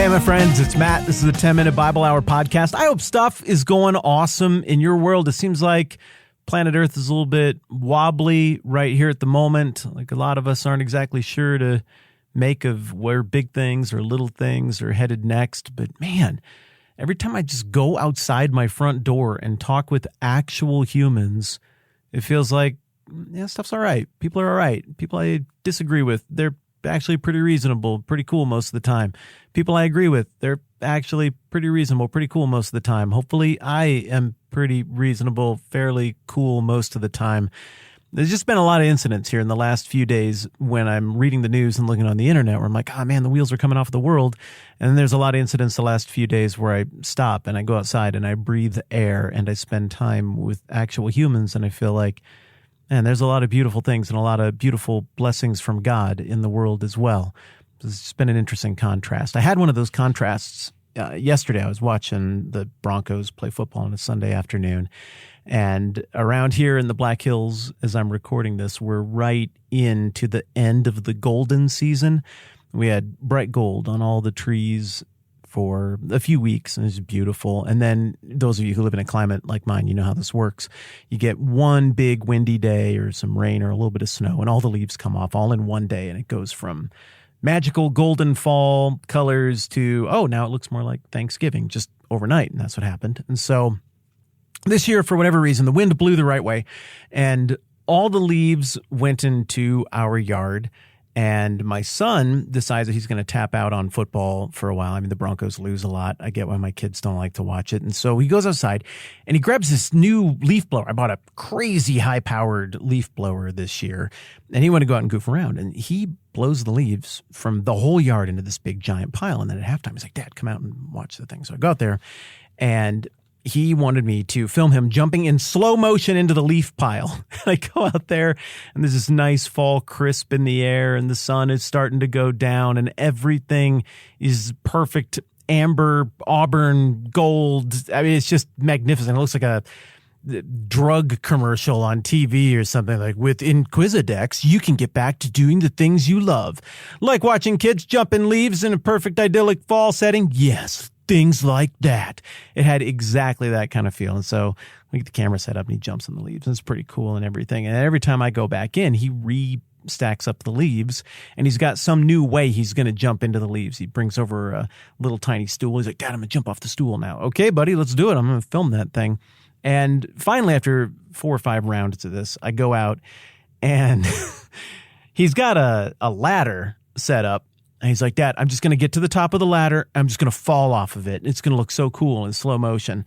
Hey, my friends, it's Matt. This is the 10-Minute Bible Hour podcast. I hope stuff is going awesome in your world. It seems like planet Earth is a little bit wobbly right here at the moment. Like a lot of us aren't exactly sure to make of where big things or little things are headed next. But man, every time I just go outside my front door and talk with actual humans, it feels like, yeah, stuff's all right. People are all right. People I disagree with, they're actually pretty reasonable, pretty cool most of the time. People I agree with, they're actually pretty reasonable, pretty cool most of the time. Hopefully I am pretty reasonable, fairly cool most of the time. There's just been a lot of incidents here in the last few days when I'm reading the news and looking on the internet where I'm like, oh man, the wheels are coming off the world. And then there's a lot of incidents the last few days where I stop and I go outside and I breathe air and I spend time with actual humans, and I feel like, man, there's a lot of beautiful things and a lot of beautiful blessings from God in the world as well. It's been an interesting contrast. I had one of those contrasts yesterday. I was watching the Broncos play football on a Sunday afternoon. And around here in the Black Hills, as I'm recording this, we're right into the end of the golden season. We had bright gold on all the trees for a few weeks, and it's beautiful. And then those of you who live in a climate like mine, you know how this works. You get one big windy day or some rain or a little bit of snow, and all the leaves come off all in one day, and it goes from magical golden fall colors to, oh, now it looks more like Thanksgiving just overnight, and that's what happened. And so this year, for whatever reason, the wind blew the right way, and all the leaves went into our yard. And my son decides that he's going to tap out on football for a while. I mean, the Broncos lose a lot. I get why my kids don't like to watch it. And so he goes outside and he grabs this new leaf blower. I bought a crazy high-powered leaf blower this year. And he wanted to go out and goof around. And he blows the leaves from the whole yard into this big giant pile. And then at halftime, he's like, Dad, come out and watch the thing. So I go out there, and he wanted me to film him jumping in slow motion into the leaf pile. I go out there, and there's this nice fall crisp in the air, and the sun is starting to go down, and everything is perfect amber, auburn, gold. I mean, it's just magnificent. It looks like a drug commercial on TV or something, like, with Inquisidex, you can get back to doing the things you love. Like watching kids jump in leaves in a perfect idyllic fall setting. Yes, things like that. It had exactly that kind of feel. And so we get the camera set up and he jumps in the leaves, and it's pretty cool and everything. And every time I go back in, he stacks up the leaves, and he's got some new way he's going to jump into the leaves. He brings over a little tiny stool. He's like, Dad, I'm going to jump off the stool now. Okay, buddy, let's do it. I'm going to film that thing. And finally, after 4 or 5 rounds of this, I go out, and he's got a ladder set up. And he's like, Dad, I'm just going to get to the top of the ladder. I'm just going to fall off of it. It's going to look so cool in slow motion.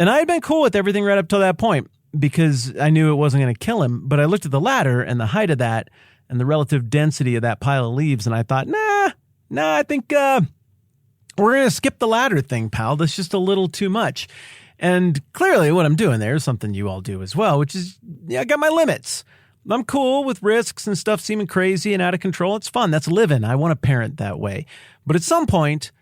And I had been cool with everything right up till that point because I knew it wasn't going to kill him. But I looked at the ladder and the height of that and the relative density of that pile of leaves, and I thought, nah, I think we're going to skip the ladder thing, pal. That's just a little too much. And clearly what I'm doing there is something you all do as well, which is, I got my limits. I'm cool with risks and stuff seeming crazy and out of control. It's fun. That's living. I want to parent that way. But at some point,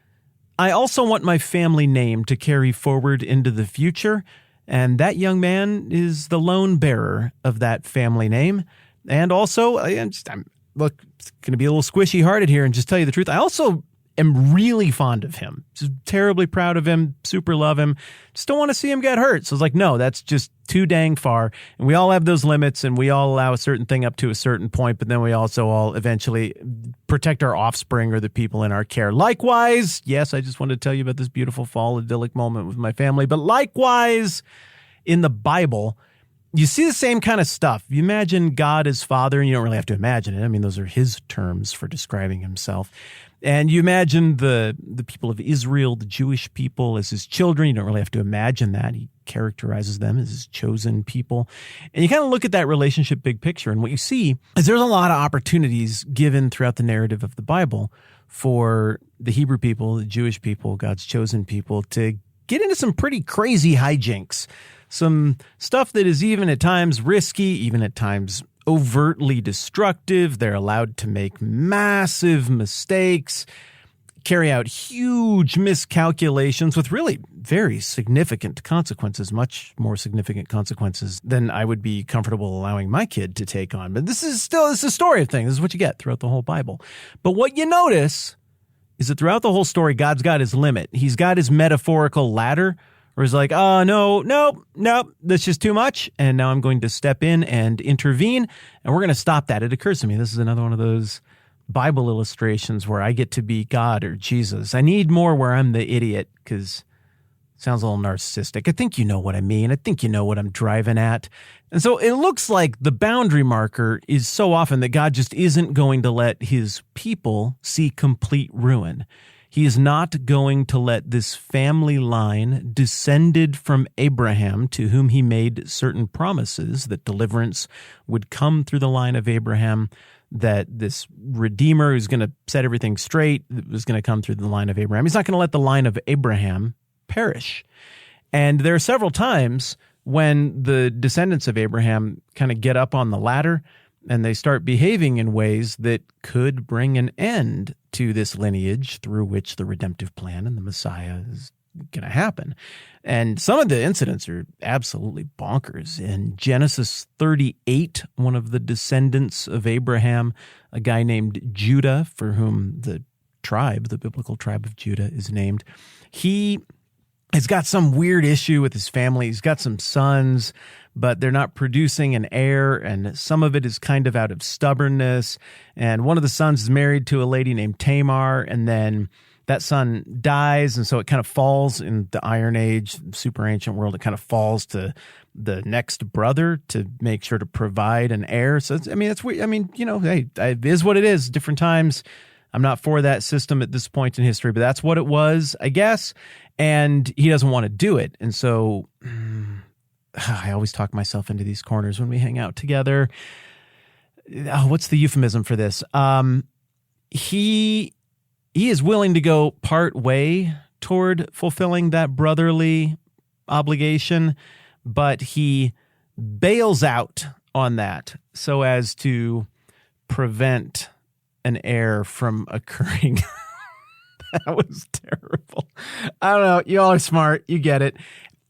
I also want my family name to carry forward into the future. And that young man is the lone bearer of that family name. And also, look, it's going to be a little squishy hearted here and just tell you the truth. I also am really fond of him. Just terribly proud of him, super love him. Just don't want to see him get hurt. So I was like, no, that's just too dang far. And we all have those limits, and we all allow a certain thing up to a certain point, but then we also all eventually protect our offspring or the people in our care. Likewise, yes, I just wanted to tell you about this beautiful fall idyllic moment with my family, but likewise, in the Bible, you see the same kind of stuff. You imagine God as Father, and you don't really have to imagine it. I mean, those are his terms for describing himself. And you imagine the people of Israel, the Jewish people, as his children. You don't really have to imagine that. He characterizes them as his chosen people. And you kind of look at that relationship big picture, and what you see is there's a lot of opportunities given throughout the narrative of the Bible for the Hebrew people, the Jewish people, God's chosen people, to get into some pretty crazy hijinks. Some stuff that is even at times risky, even at times overtly destructive. They're allowed to make massive mistakes, carry out huge miscalculations with really very significant consequences, much more significant consequences than I would be comfortable allowing my kid to take on. But this is a story of things. This is what you get throughout the whole Bible. But what you notice is that throughout the whole story, God's got his limit. He's got his metaphorical ladder where he's like, oh, no, that's just too much. And now I'm going to step in and intervene, and we're going to stop that. It occurs to me, this is another one of those Bible illustrations where I get to be God or Jesus. I need more where I'm the idiot, because it sounds a little narcissistic. I think you know what I mean. I think you know what I'm driving at. And so it looks like the boundary marker is so often that God just isn't going to let his people see complete ruin. He is not going to let this family line descended from Abraham, to whom he made certain promises that deliverance would come through the line of Abraham, that this Redeemer who's going to set everything straight was going to come through the line of Abraham. He's not going to let the line of Abraham perish. And there are several times when the descendants of Abraham kind of get up on the ladder and they start behaving in ways that could bring an end to this lineage through which the redemptive plan and the Messiah is going to happen. And some of the incidents are absolutely bonkers. In Genesis 38, one of the descendants of Abraham, a guy named Judah, for whom the biblical tribe of Judah is named, he has got some weird issue with his family. He's got some sons, but they're not producing an heir, and some of it is kind of out of stubbornness. And one of the sons is married to a lady named Tamar, and then that son dies, and so it kind of falls in the Iron Age, super ancient world. It kind of falls to the next brother to make sure to provide an heir. So, it's weird. Hey, it is what it is. Different times. I'm not for that system at this point in history, but that's what it was, I guess. And he doesn't want to do it. And so I always talk myself into these corners when we hang out together. What's the euphemism for this? He is willing to go part way toward fulfilling that brotherly obligation, but he bails out on that so as to prevent an heir from occurring. That was terrible. I don't know. You all are smart. You get it.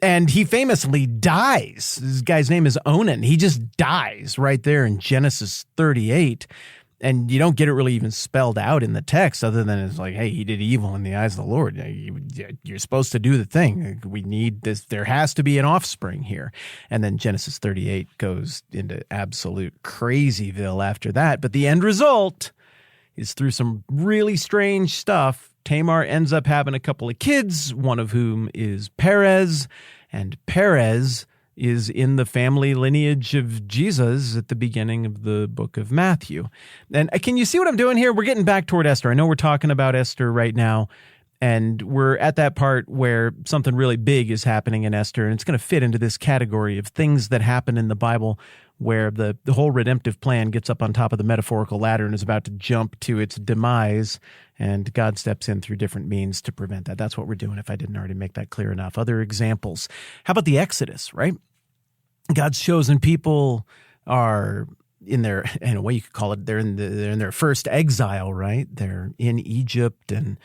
And he famously dies. This guy's name is Onan. He just dies right there in Genesis 38. And you don't get it really even spelled out in the text, other than it's like, hey, he did evil in the eyes of the Lord. You're supposed to do the thing. We need this. There has to be an offspring here. And then Genesis 38 goes into absolute crazyville after that. But the end result is, through some really strange stuff, Tamar ends up having a couple of kids, one of whom is Perez, and Perez is in the family lineage of Jesus at the beginning of the book of Matthew. And can you see what I'm doing here? We're getting back toward Esther. I know we're talking about Esther right now, and we're at that part where something really big is happening in Esther, and it's going to fit into this category of things that happen in the Bible where the whole redemptive plan gets up on top of the metaphorical ladder and is about to jump to its demise, and God steps in through different means to prevent that. That's what we're doing, if I didn't already make that clear enough. Other examples. How about the Exodus, right? God's chosen people are in a way you could call it, they're in their first exile, right? They're in Egypt, and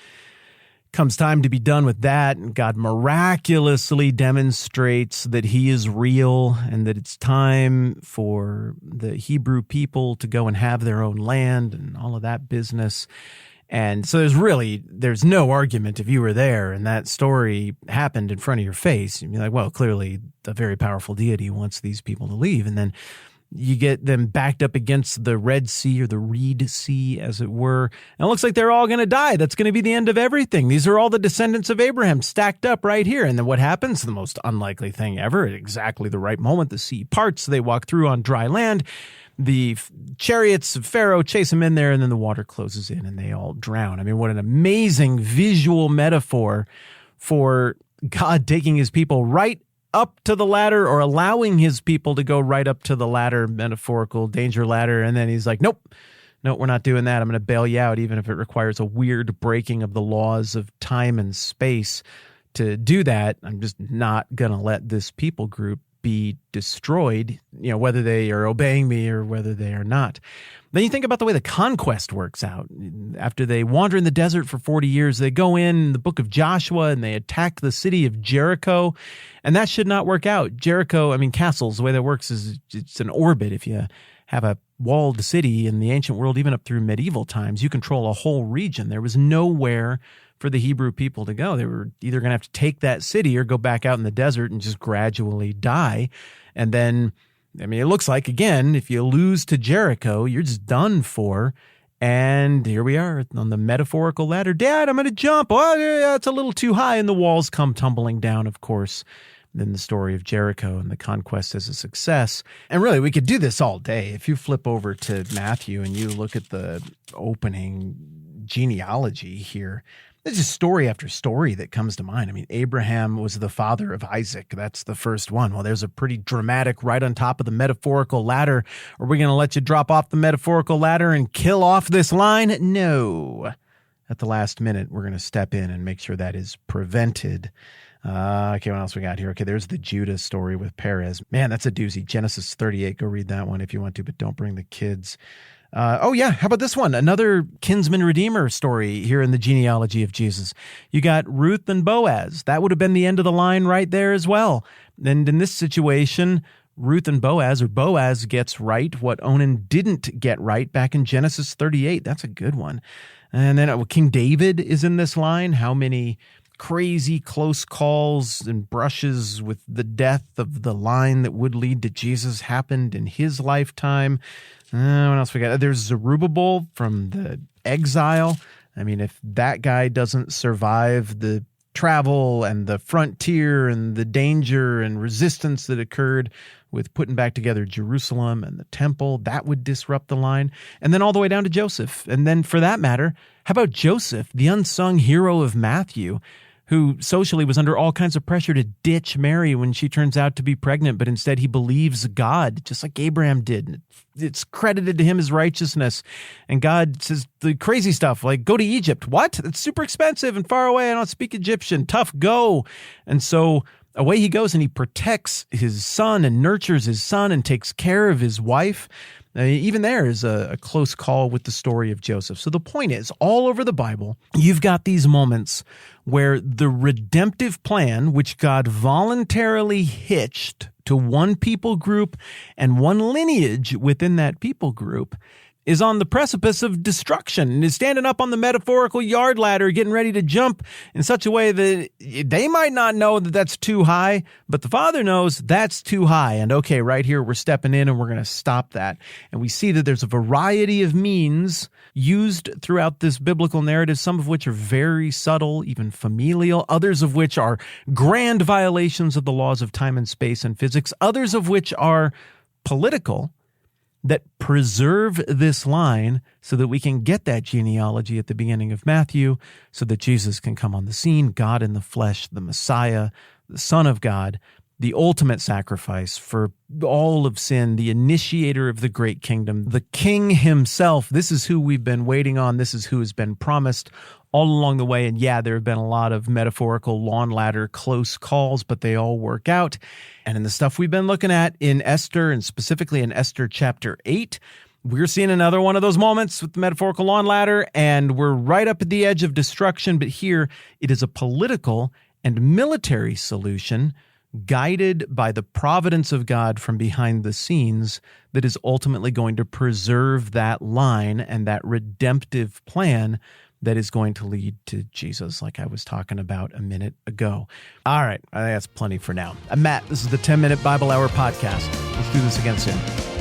comes time to be done with that, and God miraculously demonstrates that he is real and that it's time for the Hebrew people to go and have their own land and all of that business. And so there's no argument if you were there and that story happened in front of your face. You'd be like, well, clearly a very powerful deity wants these people to leave. And then you get them backed up against the Red Sea, or the Reed Sea, as it were. And it looks like they're all going to die. That's going to be the end of everything. These are all the descendants of Abraham stacked up right here. And then what happens? The most unlikely thing ever. At exactly the right moment, the sea parts. They walk through on dry land. The chariots of Pharaoh chase them in there, and then the water closes in and they all drown. I mean, what an amazing visual metaphor for God taking his people right up to the ladder, or allowing his people to go right up to the ladder, metaphorical danger ladder. And then he's like, nope, we're not doing that. I'm going to bail you out, even if it requires a weird breaking of the laws of time and space to do that. I'm just not going to let this people group be destroyed, whether they are obeying me or whether they are not. Then you think about the way the conquest works out. After they wander in the desert for 40 years, they go in the book of Joshua and they attack the city of Jericho, and that should not work out. Jericho, castles, the way that works is it's an orbit. If you have a walled city in the ancient world, even up through medieval times. You control a whole region. There was nowhere for the Hebrew people to go. They were either going to have to take that city or go back out in the desert and just gradually die. And then, I mean, it looks like, again, if you lose to Jericho, you're just done for. And here we are on the metaphorical ladder. Dad, I'm going to jump. Oh, yeah, it's a little too high. And the walls come tumbling down, of course. Then the story of Jericho and the conquest as a success. And really, we could do this all day. If you flip over to Matthew and you look at the opening genealogy here, there's just story after story that comes to mind. I mean, Abraham was the father of Isaac. That's the first one. Well, there's a pretty dramatic right on top of the metaphorical ladder. Are we going to let you drop off the metaphorical ladder and kill off this line? No. At the last minute, we're going to step in and make sure that is prevented. Okay, what else we got here? Okay, there's the Judah story with Perez. Man, that's a doozy. Genesis 38. Go read that one if you want to, but don't bring the kids. Oh, yeah. How about this one? Another kinsman redeemer story here in the genealogy of Jesus. You got Ruth and Boaz. That would have been the end of the line right there as well. And in this situation, Ruth and Boaz, or Boaz gets right what Onan didn't get right back in Genesis 38. That's a good one. And then King David is in this line. How many crazy close calls and brushes with the death of the line that would lead to Jesus happened in his lifetime? What else we got? There's Zerubbabel from the exile. I mean, if that guy doesn't survive the travel and the frontier and the danger and resistance that occurred with putting back together Jerusalem and the temple, that would disrupt the line. And then all the way down to Joseph. And then for that matter, how about Joseph, the unsung hero of Matthew, who socially was under all kinds of pressure to ditch Mary when she turns out to be pregnant, but instead he believes God, just like Abraham did. It's credited to him as righteousness. And God says the crazy stuff like, go to Egypt. What? It's super expensive and far away. I don't speak Egyptian. Tough, go. And so away he goes and he protects his son and nurtures his son and takes care of his wife. Even there is a close call with the story of Joseph. So the point is, all over the Bible, you've got these moments where the redemptive plan, which God voluntarily hitched to one people group and one lineage within that people group, is on the precipice of destruction and is standing up on the metaphorical yard ladder, getting ready to jump in such a way that they might not know that that's too high, but the Father knows that's too high. And okay, right here, we're stepping in and we're going to stop that. And we see that there's a variety of means used throughout this biblical narrative, some of which are very subtle, even familial, others of which are grand violations of the laws of time and space and physics, others of which are political, that preserve this line so that we can get that genealogy at the beginning of Matthew, so that Jesus can come on the scene, God in the flesh, the Messiah, the Son of God, the ultimate sacrifice for all of sin, the initiator of the great kingdom, the King himself. This is who we've been waiting on. This is who has been promised all along the way. And yeah, there have been a lot of metaphorical lawn ladder close calls, but they all work out. And in the stuff we've been looking at in Esther, and specifically in Esther chapter 8, we're seeing another one of those moments with the metaphorical lawn ladder, and we're right up at the edge of destruction. But here it is a political and military solution guided by the providence of God from behind the scenes that is ultimately going to preserve that line and that redemptive plan that is going to lead to Jesus, like I was talking about a minute ago. All right, I think that's plenty for now. I'm Matt. This is the 10-Minute Bible Hour Podcast. Let's do this again soon.